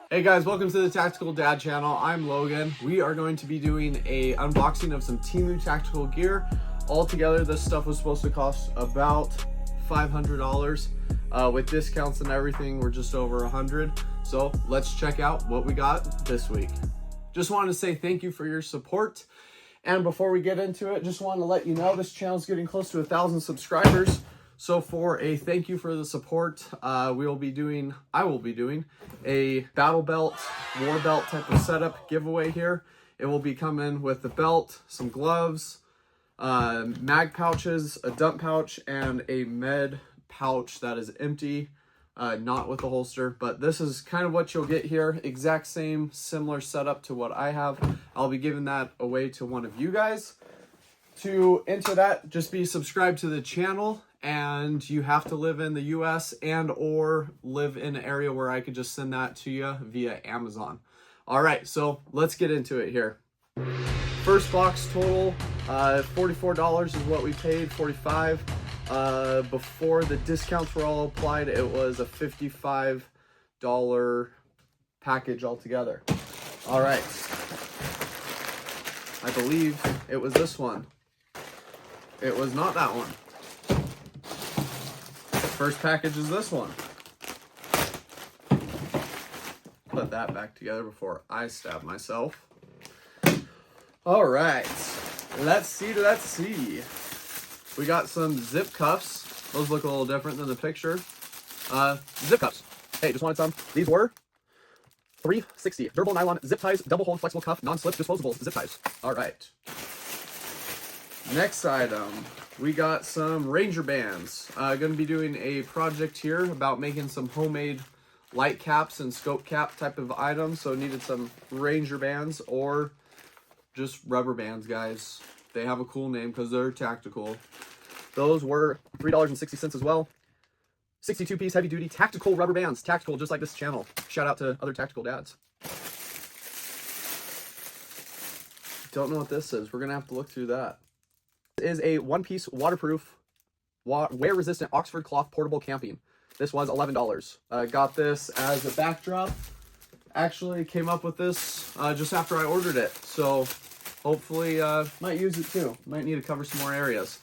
Hey guys, welcome to the Tactical Dad channel. I'm Logan. We are going to be doing a unboxing of some Temu Tactical gear. Altogether, this stuff was supposed to cost about $500. With discounts and everything, we're just over 100. So let's check out what we got this week. Just wanted to say thank you for your support. And before we get into it, just wanted to let you know this channel is getting close to 1,000 subscribers. So for a thank you for the support, I will be doing a battle belt, war belt type of setup giveaway here. It will be coming with the belt, some gloves, mag pouches, a dump pouch, and a med pouch that is empty, not with a holster. But this is kind of what you'll get here. Exact same, similar setup to what I have. I'll be giving that away to one of you guys. To enter that, just be subscribed to the channel. And you have to live in the US and or live in an area where I could just send that to you via Amazon. All right, so let's get into it here. First box total, $44 is what we paid, $45. Before the discounts were all applied, it was a $55 package altogether. All right, I believe it was this one. It was not that one. First package is this one. Put that back together before I stab myself. All right, let's see. We got some zip cuffs. Those look a little different than the picture. Zip cuffs. Hey, just wanted some. These were $360. Durable nylon zip ties, double hold flexible cuff, non-slip disposable zip ties. All right. Next item. We got some Ranger bands. Going to be doing a project here about making some homemade light caps and scope cap type of items. So needed some Ranger bands or just rubber bands, guys. They have a cool name because they're tactical. Those were $3.60 as well. 62-piece heavy-duty tactical rubber bands. Tactical, just like this channel. Shout out to other tactical dads. Don't know what this is. We're going to have to look through that. Is a one-piece waterproof, wear-resistant Oxford cloth portable camping. This was $11. Got this as a backdrop. Actually came up with this just after I ordered it, so hopefully might use it too. Might need to cover some more areas.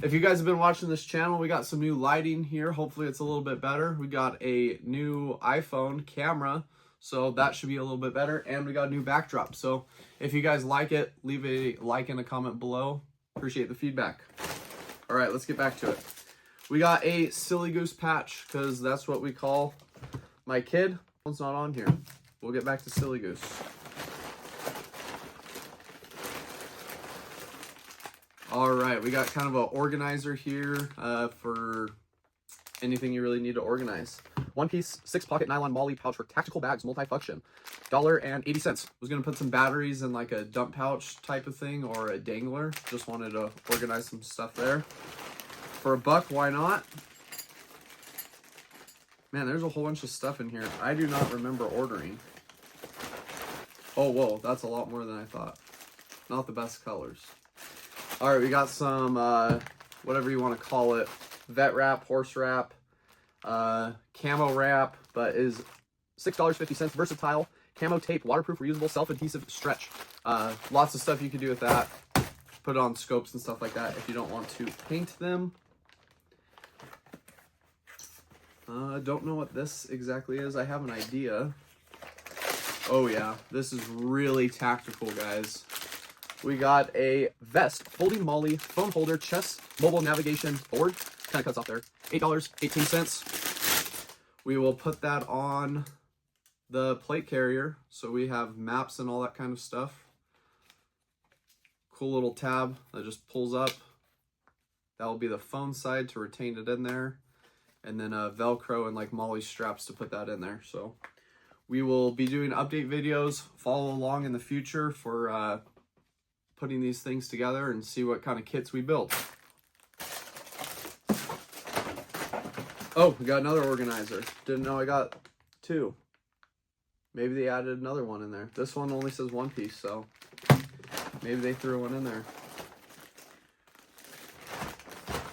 If you guys have been watching this channel, we got some new lighting here. Hopefully it's a little bit better. We got a new iPhone camera, so that should be a little bit better, and we got a new backdrop. So if you guys like it, leave a like and a comment below. Appreciate the feedback. All right, let's get back to it. We got a silly goose patch because that's what we call my kid. One's not on here. We'll get back to silly goose. All right, we got kind of an organizer here for anything you really need to organize. One piece, 6-pocket nylon MOLLE pouch for tactical bags, multifunction. $1.80. Was gonna put some batteries in like a dump pouch type of thing or a dangler. Just wanted to organize some stuff there. For $1, why not? Man, there's a whole bunch of stuff in here I do not remember ordering. Oh, whoa, that's a lot more than I thought. Not the best colors. All right, we got some, whatever you want to call it, vet wrap, horse wrap, camo wrap, but is $6.50, versatile, camo tape, waterproof, reusable, self-adhesive stretch. Lots of stuff you can do with that. Put it on scopes and stuff like that if you don't want to paint them. Don't know what this exactly is. I have an idea. Oh yeah, this is really tactical, guys. We got a vest, folding MOLLE, phone holder, chest, mobile navigation board. Kind of cuts off there. $8.18. We will put that on the plate carrier, so we have maps and all that kind of stuff. Cool little tab that just pulls up. That will be the phone side to retain it in there, and then Velcro and like MOLLE straps to put that in there. So we will be doing update videos. Follow along in the future for putting these things together and see what kind of kits we build. Oh, we got another organizer. Didn't know I got two. Maybe they added another one in there. This one only says one piece, so maybe they threw one in there.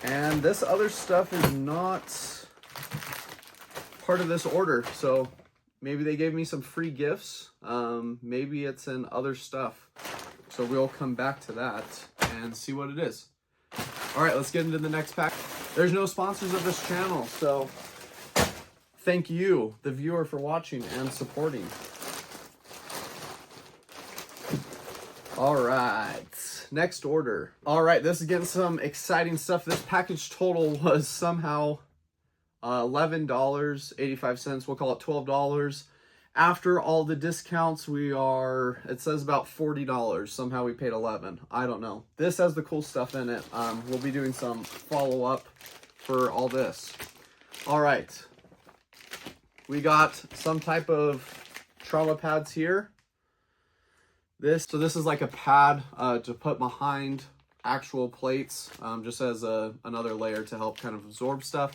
And this other stuff is not part of this order, so Maybe they gave me some free gifts. Maybe it's in other stuff. So we'll come back to that and see what it is. All right, let's get into the next pack. There's no sponsors of this channel, so thank you, the viewer, for watching and supporting. All right, next order. All right, this is getting some exciting stuff. This package total was somehow $11.85. We'll call it $12. After all the discounts, it says about $40. Somehow we paid $11. I don't know. This has the cool stuff in it. We'll be doing some follow-up for all this. All right. We got some type of trauma pads here. So this is like a pad to put behind actual plates, just as another layer to help kind of absorb stuff.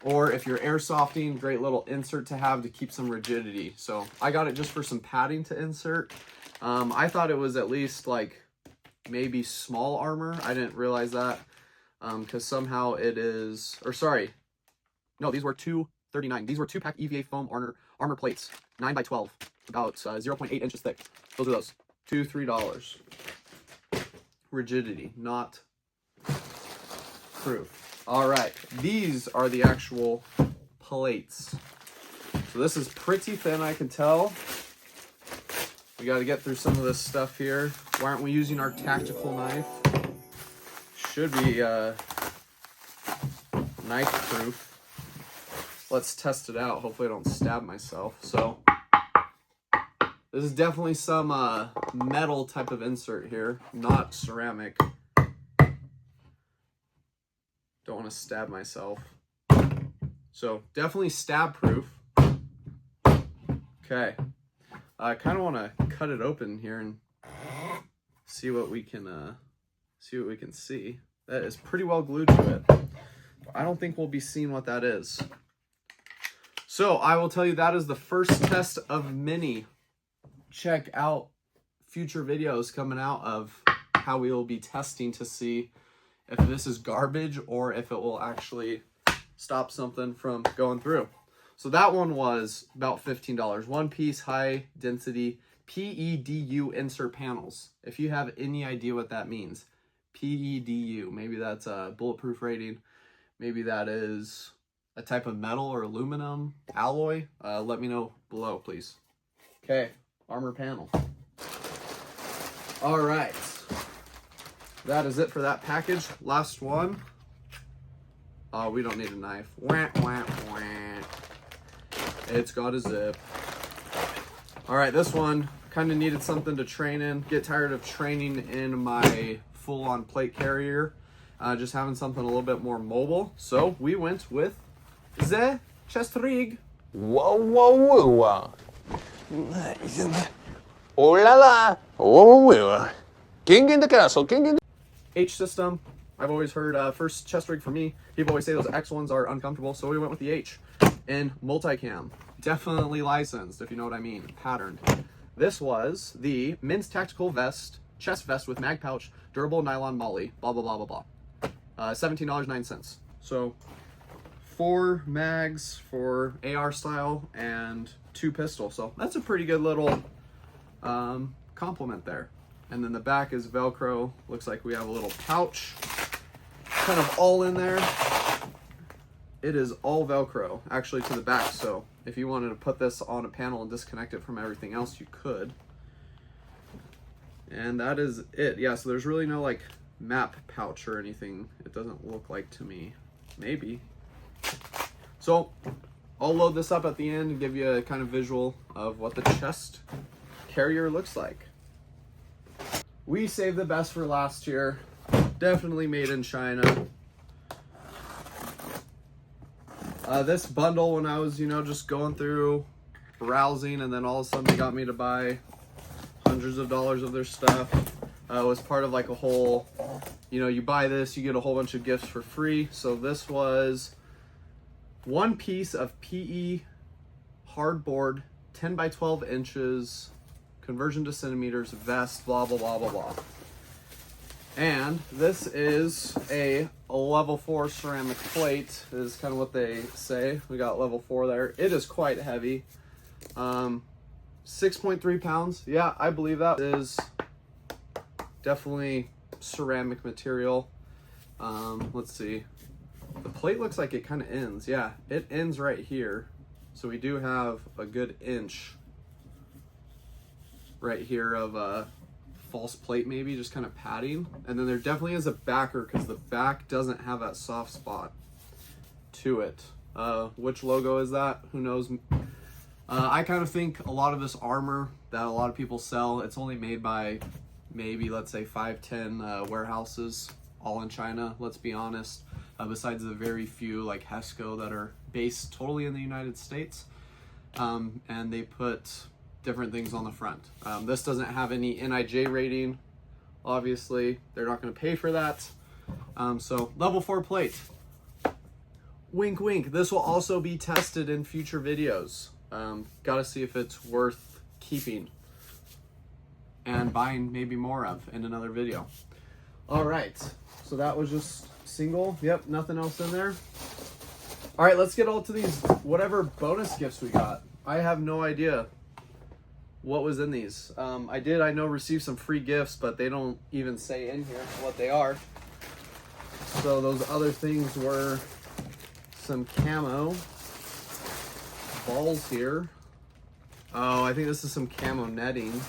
Or if you're airsofting, great little insert to have to keep some rigidity. So I got it just for some padding to insert. I thought it was at least like maybe small armor. I didn't realize that because somehow it is, or sorry, no, these were $2.39. These were 2-pack EVA foam armor plates, 9x12, about 0.8 inches thick. Those are those. $3. Rigidity, not proof. All right, these are the actual plates. So this is pretty thin, I can tell. We got to get through some of this stuff here. Why aren't we using our tactical knife? Should be knife proof. Let's test it out. Hopefully I don't stab myself. So this is definitely some metal type of insert here, not ceramic. Don't want to stab myself. So definitely stab proof. Okay. I kind of want to cut it open here and see what we can see. That is pretty well glued to it. I don't think we'll be seeing what that is. So I will tell you that is the first test of many. Check out future videos coming out of how we will be testing to see if this is garbage or if it will actually stop something from going through. So that one was about $15. One piece high density PEDU insert panels. If you have any idea what that means, PEDU, maybe that's a bulletproof rating. Maybe that is a type of metal or aluminum alloy. Let me know below, please. Okay, armor panel. All right. That is it for that package. Last one. Oh, we don't need a knife. Wah, wah, wah. It's got a zip. All right, this one kind of needed something to train in. Get tired of training in my full-on plate carrier. Just having something a little bit more mobile. So we went with the chest rig. Whoa, whoa, whoa. Oh la la. Whoa, whoa. King in the castle, king in the... H system. I've always heard first chest rig for me. People always say those X ones are uncomfortable, so we went with the H. And multicam. Definitely licensed, if you know what I mean. Patterned. This was the men's tactical vest, chest vest with mag pouch, durable nylon molly, blah, blah, blah, blah, blah. $17.09. So 4 mags for AR style and 2 pistol. So that's a pretty good little compliment there. And then the back is Velcro. Looks like we have a little pouch kind of all in there. It is all Velcro actually to the back. So if you wanted to put this on a panel and disconnect it from everything else, you could. And that is it. Yeah, so there's really no like map pouch or anything. It doesn't look like to me. Maybe. So I'll load this up at the end and give you a kind of visual of what the chest carrier looks like. We saved the best for last year. Definitely made in China. This bundle, when I was, just going through browsing, and then all of a sudden they got me to buy hundreds of dollars of their stuff. Was part of like a whole, you buy this, you get a whole bunch of gifts for free. So this was one piece of PE hardboard, 10 by 12 inches, conversion to centimeters, vest, blah, blah, blah, blah, blah. And this is a level 4 ceramic plate, is kind of what they say. We got level 4 there. It is quite heavy. 6.3 pounds. Yeah, I believe that is definitely ceramic material. Let's see. The plate looks like it kind of ends. Yeah, it ends right here. So we do have a good inch right here of false plate, maybe just kind of padding. And then there definitely is a backer because the back doesn't have that soft spot to it. Which logo is that? Who knows? I kind of think a lot of this armor that a lot of people sell, it's only made by maybe, let's say, 5-10 warehouses, all in China, let's be honest. Besides the very few like Hesco that are based totally in the United States. And they put different things on the front. This doesn't have any NIJ rating. Obviously, they're not going to pay for that. So level 4 plate. Wink, wink. This will also be tested in future videos. Got to see if it's worth keeping and buying maybe more of in another video. All right. So that was just single. Yep, nothing else in there. All right, let's get all to these whatever bonus gifts we got. I have no idea what was in these. I know receive some free gifts, but they don't even say in here what they are. So those other things were some camo balls here. Oh, I think this is some camo netting.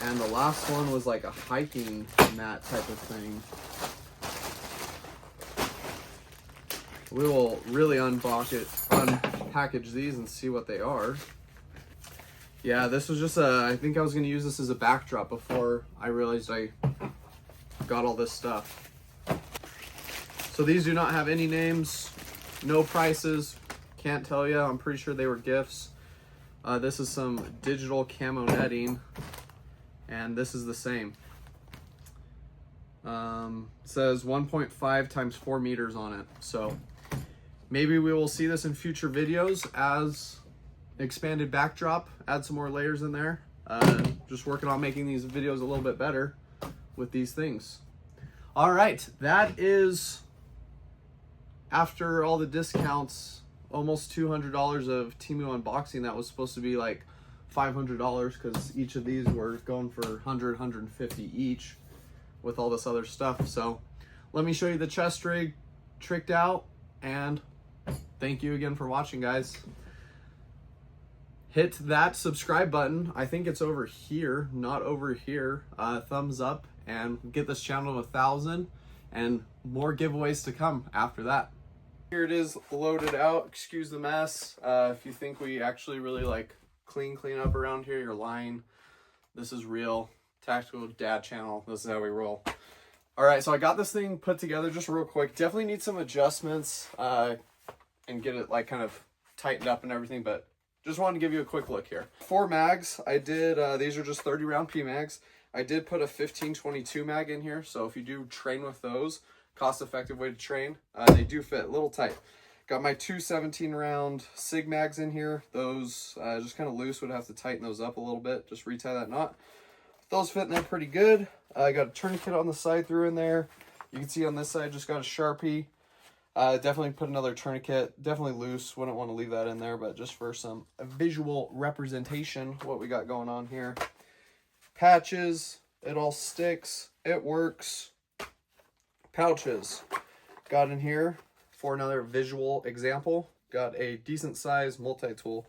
And the last one was like a hiking mat type of thing. We will really unpackage these and see what they are. Yeah, this was just I think I was going to use this as a backdrop before I realized I got all this stuff. So these do not have any names, no prices, can't tell you. I'm pretty sure they were gifts. This is some digital camo netting, and this is the same. It says 1.5 times 4 meters on it. So maybe we will see this in future videos as expanded backdrop, add some more layers in there. Just working on making these videos a little bit better with these things. All right, that is, after all the discounts, almost $200 of Temu unboxing. That was supposed to be like $500 because each of these were going for 100, 150 each with all this other stuff. So let me show you the chest rig tricked out, and thank you again for watching, guys. Hit that subscribe button. I think it's over here, not over here. Thumbs up and get this channel to 1,000, and more giveaways to come after that. Here it is loaded out. Excuse the mess. If you think we actually really like clean up around here, you're lying. This is real. Tactical Dad channel. This is how we roll. All right, so I got this thing put together just real quick. Definitely need some adjustments and get it like kind of tightened up and everything, but just wanted to give you a quick look here. 4 mags. I did, these are just 30 round P mags. I did put a 15-22 mag in here, so if you do train with those, cost-effective way to train. They do fit a little tight. Got my 2 17 round SIG mags in here. Those just kind of loose, would have to tighten those up a little bit, just retie that knot. Those fit in there pretty good. I got a tourniquet on the side through in there. You can see on this side, just got a Sharpie. Definitely put another tourniquet, definitely loose, wouldn't want to leave that in there, but just for some visual representation, what we got going on here. Patches, it all sticks, it works. Pouches, got in here for another visual example. Got a decent size multi-tool,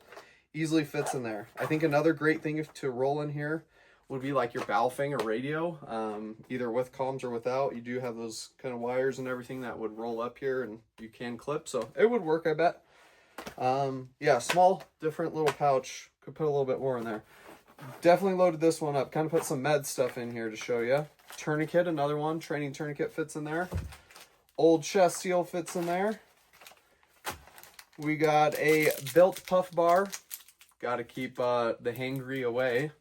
easily fits in there. I think another great thing to roll in here would be like your Baofeng or radio, either with comms or without. You do have those kind of wires and everything that would roll up here, and you can clip, so it would work, I bet. Yeah, small, different little pouch. Could put a little bit more in there. Definitely loaded this one up. Kind of put some med stuff in here to show you. Tourniquet, another one. Training tourniquet fits in there. Old chest seal fits in there. We got a built puff bar. Got to keep the hangry away.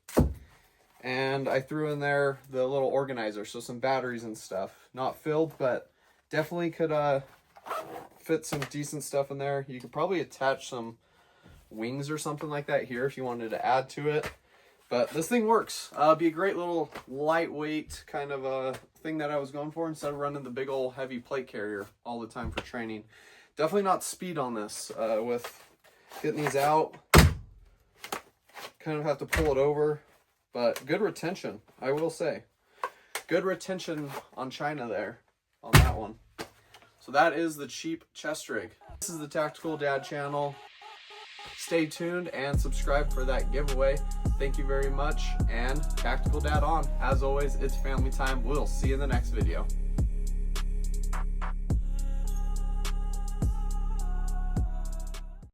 And I threw in there the little organizer, so some batteries and stuff. Not filled, but definitely could fit some decent stuff in there. You could probably attach some wings or something like that here if you wanted to add to it. But this thing works. Be a great little lightweight kind of a thing that I was going for instead of running the big old heavy plate carrier all the time for training. Definitely not speed on this with getting these out. kind of have to pull it over, but good retention, I will say. Good retention on China there, on that one. So that is the cheap chest rig. This is the Tactical Dad channel. Stay tuned and subscribe for that giveaway. Thank you very much, and Tactical Dad on. As always, it's family time. We'll see you in the next video.